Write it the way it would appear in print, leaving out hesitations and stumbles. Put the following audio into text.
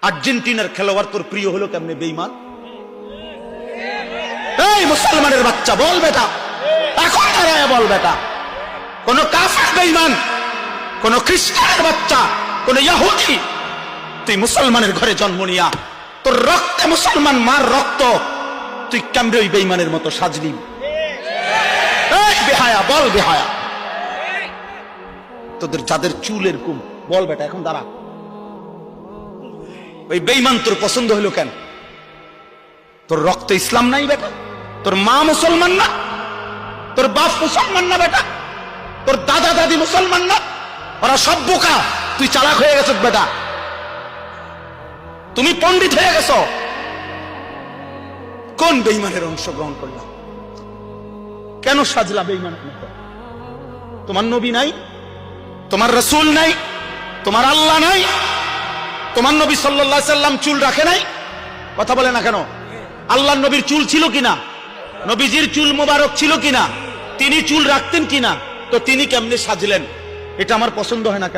আর্জেন্টিনার খেলোয়াড় তোর প্রিয় হলো কেমনে বেঈমান? এই মুসলমানের বাচ্চা বল বেটা, এখন দাঁড়ায় বল বেটা, কোন কাফের বেঈমান, কোন খ্রিস্টানের বাচ্চা, কোন ইহুদি, তুই মুসলমানের ঘরে জন্ম নিয়া তোর রক্তে মুসলমান মার রক্ত, তুই কেমনে ওই বেঈমানের মতো সাজলি? এই বেহায়া বল বেহায়া, তোদের যাদের চুল এরকম বল বেটা, এখন দাঁড়া, ওই বেঈমান তোর পছন্দ হলো কেন? তোর রক্ত ইসলাম নাই বেটা? তোর মা মুসলমান না? তোর বাপ মুসলমান না বেটা? তোর দাদা দাদি মুসলমান না? ওরা সব বোকা, তুই চালাক হয়ে গেছ বেটা, তুমি পণ্ডিত হয়ে গেছ। কোন বেঈমানের অংশগ্রহণ করলাম? কেন সাজলা বেঈমানের মতো? তোমার নবী নাই, তোমার রাসূল নাই, তোমার আল্লাহ নাই, তোমার নবী সাল্লাল্লাহু আলাইহি সাল্লাম চুল রাখে নাই? কথা বলে না কেন? আল্লাহর নবীর চুল ছিল কিনা? নবীজির চুল মোবারক ছিল কিনা? তিনি চুল রাখতেন কিনা? তো তিনি কেমনে সাজলেন? এটা আমার পছন্দ হয় না।